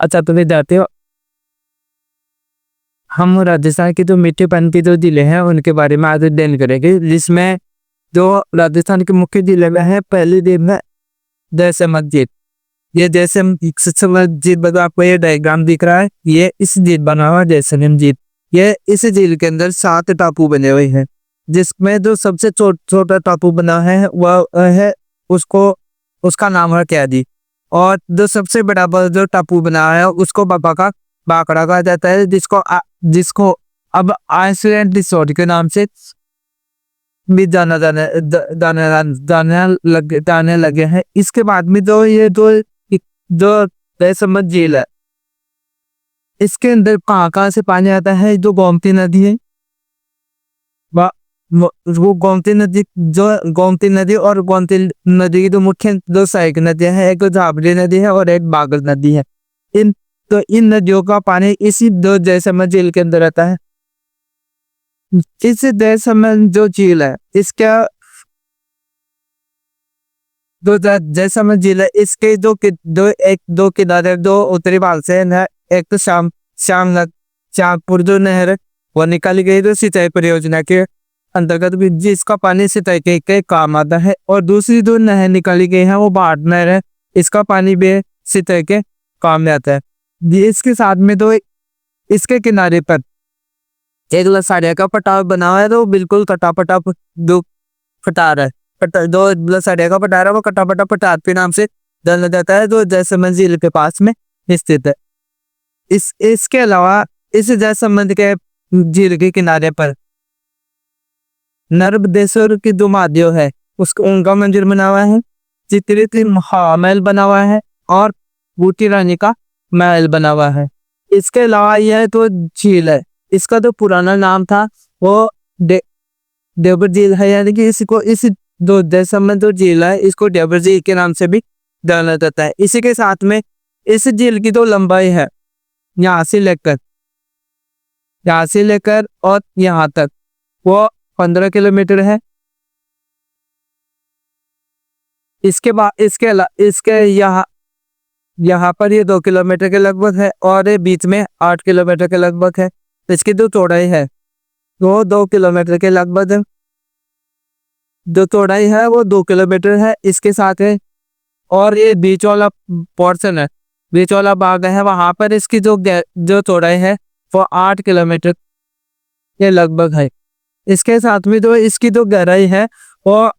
अच्छा तो विद्यार्थियों, हम राजस्थान की जो मीठे पानी की जो जिले हैं उनके बारे में आज अध्ययन करेंगे, जिसमें जो राजस्थान के मुख्य जिले में है, पहली झील में जैसलमेर झील। ये जैसलमेर झील बता आपको ये डायग्राम दिख रहा है, ये इस झील बना हुआ जैसलमेर झील। ये इस झील के अंदर 7 टापू बने हुए हैं, जिसमें जो सबसे छोटा टापू बना है वह है उसको उसका नाम है कैदी। और जो सबसे बड़ा जो टापू बना है उसको बाबा का बाकड़ा कहा जाता है, जिसको अब आइसलैंड रिसोर्ट के नाम से भी जाने लगे हैं। इसके बाद में जो जैसलमेर झील है, इसके अंदर कहाँ से पानी आता है, जो गोमती नदी है, वो गोमती नदी और गोमती नदी की जो मुख्य दो सहायक नदियां हैं, एक तो झाबड़ी नदी है और एक बागर नदी है। इन नदियों का पानी इसी दो जैसलमेर झील के अंदर आता है। इस जैसलमेर जो झील है, इसका जैसलमेर झील है, इसके दो किनारे, दो उत्तरी भाग से है। एक तो श्यामपुर जो नहर वो निकाली गई तो सिंचाई परियोजना के अंतर्गत भी, जिसका पानी सिंचाई के काम आता है। और दूसरी जो नहर निकाली गई है वो भाट नहर है, इसका पानी भी सिंचाई के काम में आता है। इसके साथ में तो इसके किनारे पर एक लसाड़िया का पटाव बना हुआ है, तो बिल्कुल कटापटा दो पटार है, दो लसाड़िया का पटार है, वो कटापटा पटार के नाम से जाना जाता है, जो जैसलमेर झील के पास में स्थित है। इसके अलावा इस जैसलमेर के झील के किनारे पर नर्मदेश्वर की जो महादेव है उनका मंदिर बना हुआ है, चित्रित महल बना हुआ है और बूटी रानी का महल बना हुआ है। इसके अलावा यह तो झील है, इसका जो पुराना नाम था वो देवर झील है, यानी कि इस दो जैसलमेर जो झील है इसको देवर झील के नाम से भी जाना जाता है। इसी के साथ में इस झील की जो लंबाई है, यहाँ से लेकर और यहाँ तक वो 15 किलोमीटर है। इसके यहाँ पर ये 2 किलोमीटर के लगभग है और ये बीच में 8 किलोमीटर के लगभग है। इसकी जो चौड़ाई है वो 2 किलोमीटर के लगभग है, जो चौड़ाई है वो 2 किलोमीटर है इसके साथ है। और ये बीच वाला पोर्शन है, बीच वाला भाग है, वहां पर इसकी जो चौड़ाई है वो 8 किलोमीटर के लगभग है। इसके साथ में जो इसकी जो गहराई है वो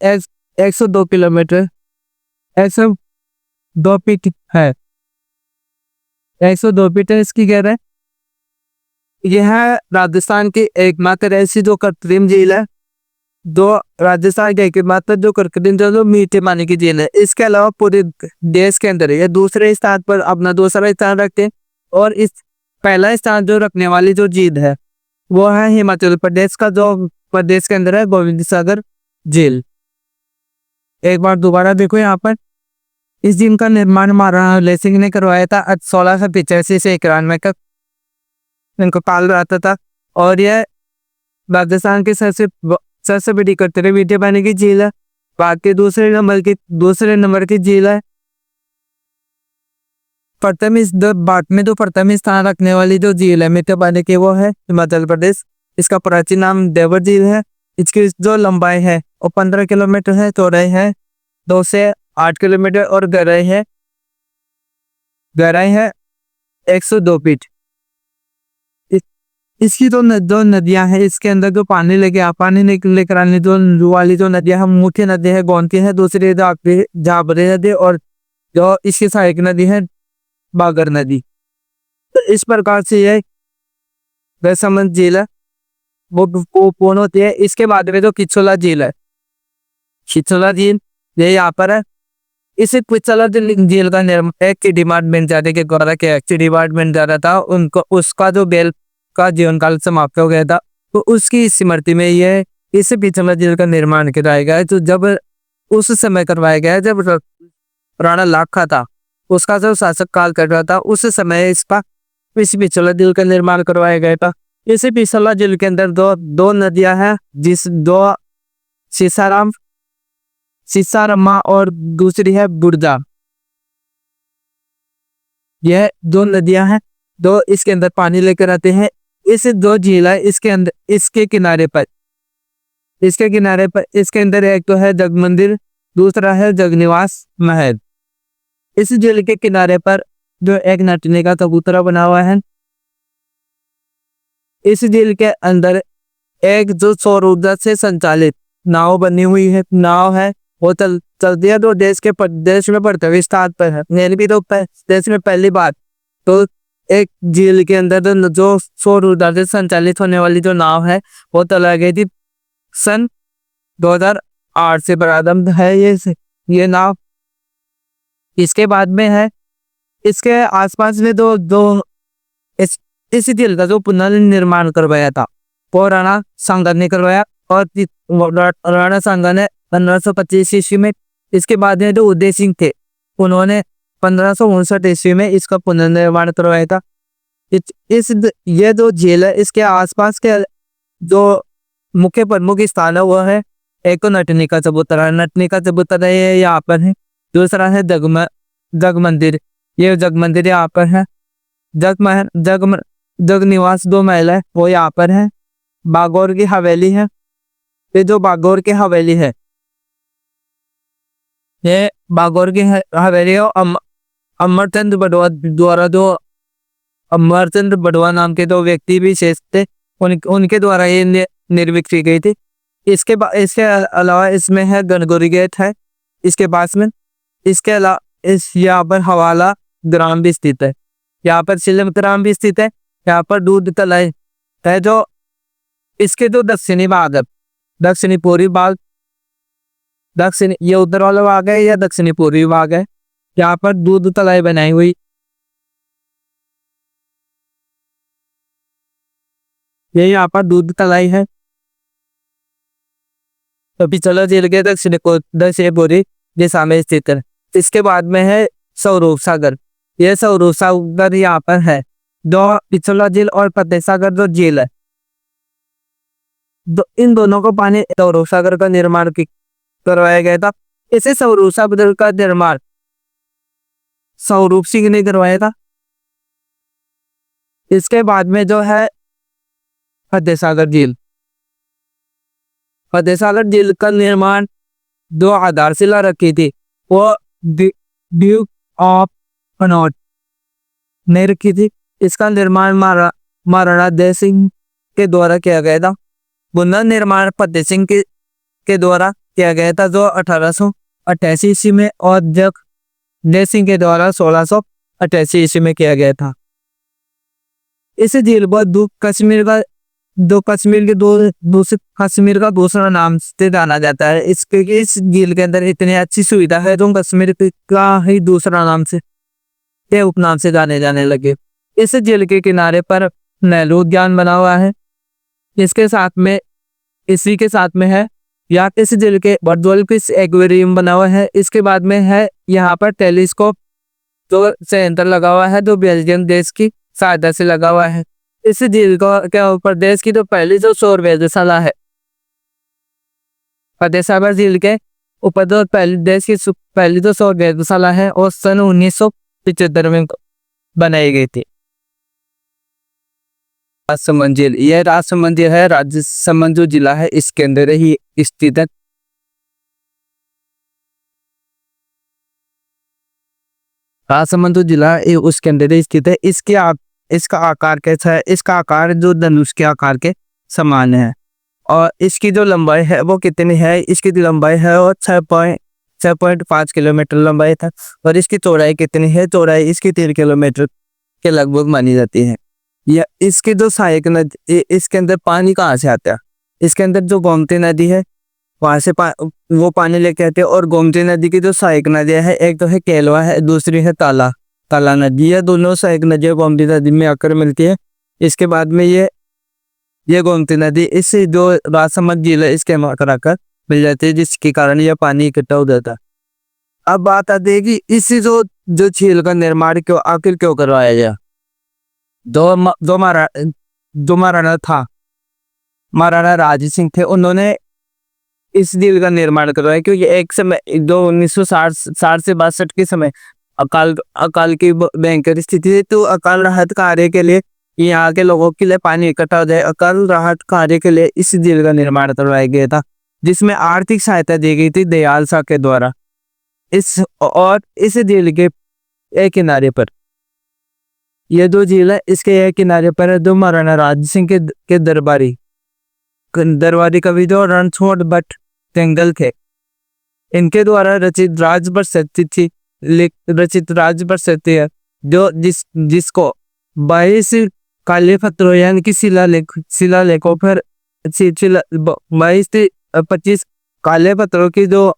102 किलोमीटर 102 फीट है, 102 फीट है इसकी गहराई। यह राजस्थान की एकमात्र ऐसी जो कृत्रिम झील है, जो राजस्थान के एकमात्र जो कृत्रिम जो मीठे पानी की झील है। इसके अलावा पूरे देश के अंदर ये दूसरे स्थान पर अपना दूसरा स्थान रखते हैं। और इस पहला स्थान जो रखने वाली जो झील है वो है हिमाचल प्रदेश का, जो प्रदेश के अंदर है गोविंद सागर झील। एक बार दोबारा देखो, यहाँ पर इस झील का निर्माण महाराणा रणजीत सिंह ने करवाया था 1685 से 91 तक इनको काल रहता था। और यह राजस्थान की सबसे बड़ी कृत्रिम मीठे पानी की झील है। भारत के दूसरे नंबर की झील है। भारत में जो प्रथम स्थान रखने वाली जो झील है मीठे पानी की वो है हिमाचल प्रदेश। इसका प्राचीन नाम देवर झील है। इसकी जो लंबाई है वो 15 किलोमीटर है, चौड़ाई है 2 से 8 किलोमीटर और गहराई है 102 फीट। इसकी जो नदियां हैं, इसके अंदर जो पानी लेकर आने जो वाली जो नदियां हैं, मुख्य नदी है गोमती है, दूसरी झाबड़ी नदी और जो इसकी सहायक नदी है बागर नदी। तो इस प्रकार से यह जैसलमेर झील है वो पूर्ण होती है। इसके बाद में जो किचोला झील है, किचोला झील ये यहाँ पर है। इस किचोला झील का निर्माण एक डिपार्टमेंट जाने के द्वारा किया, डिपार्टमेंट जा रहा था उनको, उसका जो बेल का जीवन काल समाप्त हो गया था, तो उसकी स्मृति में यह इस किचोला झील का निर्माण कराया गया है। तो जब उस समय करवाया गया जब राणा लाखा था, उसका जो शासक काल कर रहा था, उस समय इस पिछोला झील का निर्माण करवाया गया था। इस पिछोला झील के अंदर दो नदियां हैं, दो सीसाराम सिसारमा और दूसरी है बुर्जा। यह दो नदियां हैं, दो इसके अंदर पानी लेकर आते हैं। इस दो झील है इसके अंदर, इसके किनारे पर इसके अंदर एक तो है जग मंदिर, दूसरा है जगनिवास महल। इस झील के किनारे पर जो एक नटने का चबूतरा बना हुआ है। इस झील के अंदर एक जो सौर ऊर्जा से संचालित नाव बनी हुई है, नाव है वो चलती है। तो देश में पृथ्वी स्थान पर है, यानी भी तो देश में पहली बार तो एक झील के अंदर जो सौर ऊर्जा से संचालित होने वाली जो नाव है वो चला गई थी सन 2008 से प्रारंभ है ये नाव। इसके बाद में है इसके आसपास में दो दो इस झील का जो पुनर्निर्माण करवाया था वो राणा सांगा ने करवाया, और राणा सांगा ने 1525 ईस्वी में। इसके बाद में जो उदय सिंह थे उन्होंने 1559 ईस्वी में इसका पुनर्निर्माण करवाया था। ये जो झील है इसके आसपास के जो मुख्य प्रमुख स्थान है वो है, एक तो नटनी का चबूतरा ये यहाँ पर है। दूसरा है जग मंदिर, ये जग मंदिर यहाँ पर है। जग निवास दो महल है वो यहाँ पर है। बागौर की हवेली है, ये जो बागौर की हवेली है ये बागौर की हवेली है। अमरचंद बड़वा द्वारा जो अमरचंद बड़वा नाम के दो व्यक्ति विशेष थे उनके द्वारा ये निर्मित की गई थी। इसके अलावा इसमें है गणगौरी गेट है इसके पास में। इसके अलावा यहाँ पर हवाला ग्राम भी स्थित है, यहाँ पर शिलम ग्राम भी स्थित है। यहाँ पर दूध तलाई है जो इसके जो दक्षिणी भाग है, दक्षिणी पूर्वी भाग, दक्षिणी ये उधर वाला भाग है या दक्षिणी पूर्वी भाग है। यहाँ पर दूध तलाई बनाई हुई, ये यहाँ पर दूध तलाई है। तो पिछला झील के दक्षिणी पूर्वी दिशा में स्थित है। इसके बाद में है स्वरूप सागर, यह स्वरूप सागर यहाँ पर है। दो पिछला झील और फतेह सागर जो झील है इन दोनों को पानी स्वरूप सागर का निर्माण करवाया गया था। इसे स्वरूप सागर का निर्माण स्वरूप सिंह ने करवाया था। इसके बाद में जो है फतेह सागर झील का निर्माण दो आधारशिला रखी थी वो ड्यूक ऑफ कनॉट ने रखी थी। इसका निर्माण महाराणा जय सिंह के द्वारा किया गया था। पुनर्निर्माण फतेह सिंह के द्वारा किया गया था जो 1888 ईस्वी में, और जय सिंह के द्वारा 1688 ईस्वी में किया गया था। इस झील पर कश्मीर का दूसरा नाम से जाना जाता है। इस झील के अंदर इतनी अच्छी सुविधा है जो कश्मीर का ही दूसरा नाम से उपनाम से जाने लगे। इस झील के किनारे पर नेहरू उद्यान बना हुआ है। इसी के साथ में है या इस झील के बर्डोल फिश एक्वेरियम बना हुआ है। इसके बाद में है यहाँ पर टेलीस्कोप जो सेंटर लगा हुआ है जो बेल्जियम देश की सहायता से लगा हुआ है। इस झील के ऊपर देश की तो पहली जो सौर वेधशाला है, फतेह सागर झील के ऊपर जो देश की पहली जो सौर वेधशाला है वो सन 1975 में बनाई गई थी। राजसमंद झील, यह राजसमंद है, राजसमंद जो जिला है इसके अंदर ही स्थित है। राजसमंद जो जिला है उसके अंदर ही स्थित है। इसका आकार कैसा है? इसका आकार जो धनुष के आकार के समान है। और इसकी जो लंबाई है वो कितनी है? इसकी लंबाई है और 6.5 किलोमीटर लंबाई था। और इसकी चौड़ाई कितनी है? चौड़ाई इसकी 3 किलोमीटर के लगभग मानी जाती है। या इसकी जो सहायक नदी, इसके अंदर पानी कहाँ से आता है? इसके अंदर जो गोमती नदी है वहां से वो पानी लेके आते हैं। और गोमती नदी की जो सहायक नदियां है, एक तो है केलवा है, दूसरी है ताला नदी है। दोनों सहायक नदियां गोमती नदी में आकर मिलती है। इसके बाद में ये गोमती नदी इस जो राजसमंद झील है इसके आकर मिल जाती है, जिसके कारण यह पानी इकट्ठा हो जाता है। अब बात आती है कि इसी जो झील का निर्माण आखिर क्यों करवाया गया? जो महाराणा राज सिंह थे उन्होंने इस झील का निर्माण करवाया, क्योंकि एक समय जो 1960 से 62 के समय अकाल अकाल की भयंकर स्थिति थी, तो अकाल राहत कार्य के लिए यहाँ के लोगों के लिए पानी इकट्ठा हो जाए, अकाल राहत कार्य के लिए इस झील का निर्माण करवाया गया था, जिसमें आर्थिक सहायता दी गई थी दयाल शाह के द्वारा। इस झील के एक किनारे पर, ये दो झील है, इसके एक किनारे पर है दो महाराणा राज सिंह के दरबारी कवि जो रणछोड़ भट्ट जंगल थे, इनके द्वारा रचित राजप्रशस्ति है, जो जिसको 22 काले पत्थरों यानी कि शिलालेखों पर 22 से 25 काले पत्थरों की जो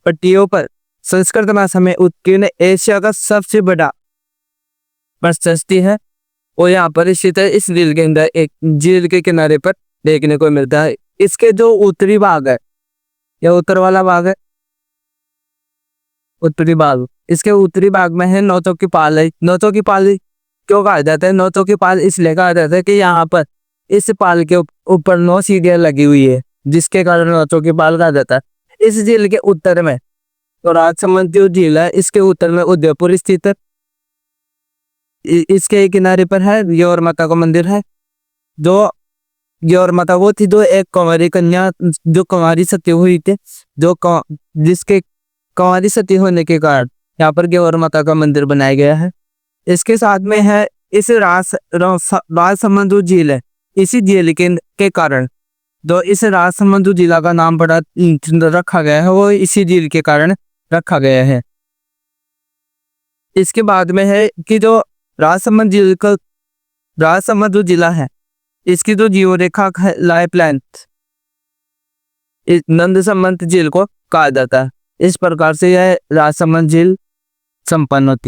पट्टियों पर संस्कृत भाषा में उत्कीर्ण एशिया का सबसे बड़ा प्रशस्ति है, और यहाँ पर स्थित है। इस झील के अंदर एक झील के किनारे पर देखने को मिलता है। इसके जो उत्तरी भाग है, यह उत्तर वाला भाग है, उत्तरी भाग, इसके उत्तरी भाग में है नौतों की पाल है। नौतों की पाल क्यों कहा जाता है? नौतों की पाल इसलिए कहा जाता है कि यहाँ पर इस पाल के ऊपर 9 सीढ़ियां लगी हुई है, जिसके कारण नौतों की पाल कहा जाता है। इस झील के उत्तर में तो राजसमंद जो झील है, इसके उत्तर में उदयपुर स्थित है। इसके किनारे पर है गौर माता का मंदिर है, जो गौर माता वो थी जो एक कुंवारी कन्या, जो कुंवारी सती हुई थी, जिसके कुंवारी सती होने के कारण यहाँ पर गौर माता का मंदिर बनाया गया है। इसके साथ में है इस राजसमंद जो झील है, इसी झील के कारण जो इस राजसमंद जिला का नाम बड़ा रखा गया है, वो इसी झील के कारण रखा गया है। इसके बाद में है कि जो राजसमंद जो जिला है, इसकी जो जीव रेखा लाइफ लेंथ नंदसमंद झील को कहा जाता है। इस प्रकार से यह राजसमंद झील संपन्न होती है।